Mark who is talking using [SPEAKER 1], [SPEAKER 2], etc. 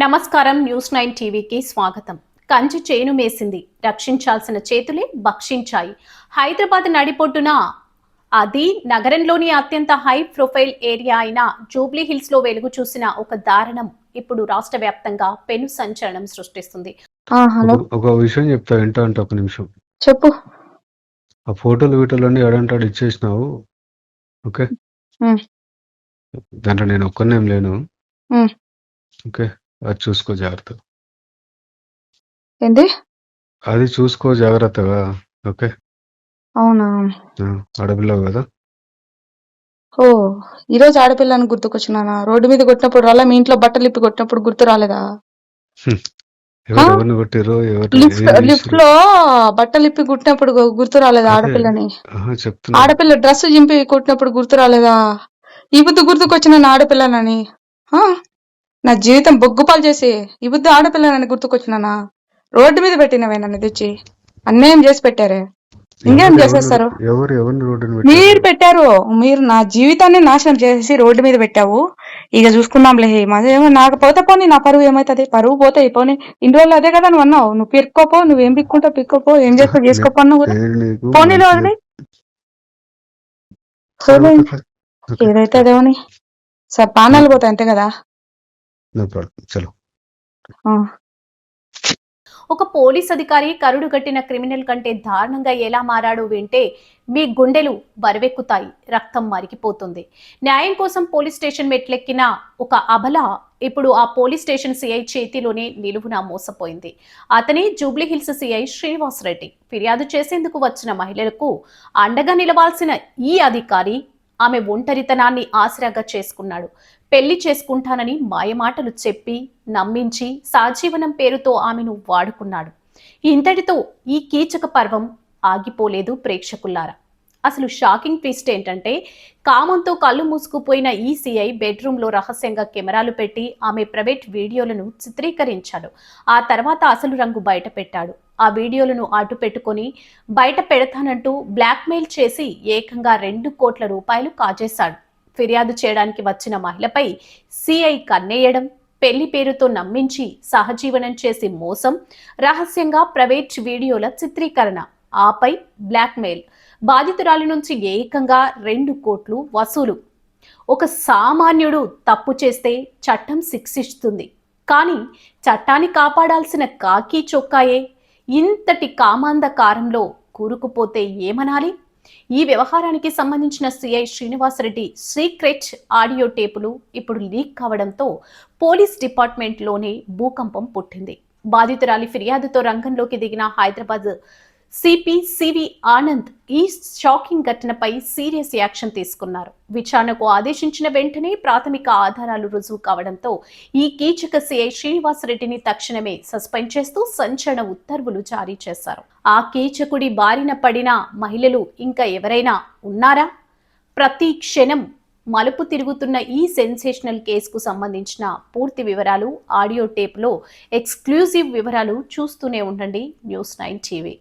[SPEAKER 1] నమస్కారం న్యూస్ 9 టీవీకి స్వాగతం. కంచి చేను మేసింది, రక్షించాల్సిన చేతులే భక్షించాయి. హైదరాబాద్ నడిపొట్టున అది నగరంలోని అత్యంత హై ప్రొఫైల్ ఏరియా అయిన జూబ్లీ హిల్స్ లో వెలుగు చూసిన ఒక దారుణం ఇప్పుడు రాష్ట్ర వ్యాప్తంగా పెను సంచలనం సృష్టిస్తుంది.
[SPEAKER 2] ఒక విషయం చెప్తా, ఏంటంటే ఒక నిమిషం
[SPEAKER 3] చెప్పు.
[SPEAKER 2] ఆ ఫోటోలు వీటోలన్నీ ఎడంటాడు ఇచ్చేసినావు. ఓకే, దాంట్లో నేను ఒక్కనేం లేను. ఓకే, అది చూసుకో జాగ్రత్త.
[SPEAKER 3] ఏంటి
[SPEAKER 2] అది చూసుకో జాగ్రత్తగా. ఓకే,
[SPEAKER 3] అవునా?
[SPEAKER 2] ఆడపిల్లవు కదా.
[SPEAKER 3] ఓ, ఈరోజు ఆడపిల్లని గుర్తుకొచ్చినానా? రోడ్డు మీద కొట్టినప్పుడు రాలా? మీ ఇంట్లో బట్టలు ఇప్పి కొట్టినప్పుడు గుర్తు రాలేదా?
[SPEAKER 2] ఎవరిని కొట్టిరో
[SPEAKER 3] లిఫ్ట్ లో బట్టలు ఇప్పి కుట్టినప్పుడు గుర్తు రాలేదా ఆడపిల్లని?
[SPEAKER 2] చెప్తున్నా,
[SPEAKER 3] ఆడపిల్ల డ్రెస్ చింపి కొట్టినప్పుడు గుర్తు రాలేదా? ఈ బుద్ధి గుర్తుకొచ్చిన ఆడపిల్లనని నా జీవితం బొగ్గుపాలు చేసి ఈ బుద్ధి ఆడపిల్లనని గుర్తుకొచ్చినానా? రోడ్డు మీద పెట్టినవే నన్ను తెచ్చి అన్యాయం చేసి పెట్టారే. ఇంకేం చేసేస్తారు? మీరు పెట్టారు. మీరు నా జీవితాన్ని నాశనం చేసి రోడ్డు మీద పెట్టావు. ఇక చూసుకున్నాంలే. ఏమో నాకు పోతే పోనీ, నా పరువు ఏమైతుంది? పరువు పోతే పోనీ. ఇన్ని రోజులు అదే కదా నువ్వు అన్నావు. నువ్వు పిక్కోపో, నువ్వేం పిక్కుంటావు పిక్కోపో, ఏం చేస్తావు చేసుకోపో అన్నావు కదా. పోనీలో వదిలే, ఏదైతే అదేమని పానాలు పోతాయి అంతే కదా.
[SPEAKER 1] ఒక పోలీస్ అధికారి కరుడు గట్టిన క్రిమినల్ కంటే దారుణంగా ఎలా మారాడో వింటే మీ గుండెలు బరువెక్కుతాయి, రక్తం మరిగిపోతుంది. న్యాయం కోసం పోలీస్ స్టేషన్ మెట్లెక్కిన ఒక అబల ఇప్పుడు ఆ పోలీస్ స్టేషన్ సిఐ చేతిలోనే నిలువున మోసపోయింది. అతనే Jubilee hills CI Srinivas Reddy. ఫిర్యాదు చేసేందుకు వచ్చిన మహిళలకు అండగా నిలవాల్సిన ఈ అధికారి ఆమె ఒంటరితనాన్ని ఆసరాగా చేసుకున్నాడు. పెళ్లి చేసుకుంటానని మాయమాటలు చెప్పి నమ్మించి సహజీవనం పేరుతో ఆమెను వాడుకున్నాడు. ఇంతటితో ఈ కీచక పర్వం ఆగిపోలేదు ప్రేక్షకులారా. అసలు షాకింగ్ ట్విస్ట్ ఏంటంటే, కామంతో కళ్ళు మూసుకుపోయిన ఈ సిఐ బెడ్రూమ్ లో రహస్యంగా కెమెరాలు పెట్టి ఆమె ప్రైవేట్ వీడియోలను చిత్రీకరించాడు. ఆ తర్వాత అసలు రంగు బయట పెట్టాడు. ఆ వీడియోలను అడ్డు పెట్టుకుని బయట పెడతానంటూ బ్లాక్మెయిల్ చేసి ఏకంగా 2 కోట్ల రూపాయలు కాజేశాడు. ఫిర్యాదు చేయడానికి వచ్చిన మహిళపై సిఐ కన్నేయడం, పెళ్లి పేరుతో నమ్మించి సహజీవనం చేసి మోసం, రహస్యంగా ప్రైవేట్ వీడియోల చిత్రీకరణ, ఆపై బ్లాక్మెయిల్, బాధితురాలి నుంచి ఏకంగా 2 కోట్లు వసూలు. ఒక సామాన్యుడు తప్పు చేస్తే చట్టం శిక్షిస్తుంది, కానీ చట్టాన్ని కాపాడాల్సిన కాకి చొక్కాయే ఇంతటి కామాంధకారంలో కూరుకుపోతే ఏమనాలి? ఈ వ్యవహారానికి సంబంధించిన సిఐ శ్రీనివాసరెడ్డి సీక్రెట్ ఆడియో టేపులు ఇప్పుడు లీక్ కావడంతో పోలీస్ డిపార్ట్మెంట్ లోనే భూకంపం పుట్టింది. బాధితురాలి ఫిర్యాదుతో రంగంలోకి దిగిన హైదరాబాద్ సిపి సివి ఆనంద్ ఈ షాకింగ్ ఘటనపై సీరియస్ యాక్షన్ తీసుకున్నారు. విచారణకు ఆదేశించిన వెంటనే ప్రాథమిక ఆధారాలు రుజువు కావడంతో ఈ కీచక సిఐ శ్రీనివాసరెడ్డిని తక్షణమే సస్పెండ్ చేస్తూ సంచలన ఉత్తర్వులు జారీ చేశారు. ఆ కీచకుడి బారిన పడిన మహిళలు ఇంకా ఎవరైనా ఉన్నారా? ప్రతి క్షణం మలుపు తిరుగుతున్న ఈ సెన్సేషనల్ కేసుకు సంబంధించిన పూర్తి వివరాలు ఆడియో టేప్లో ఎక్స్క్లూజివ్ వివరాలు చూస్తూనే ఉండండి న్యూస్ 9 టీవీ.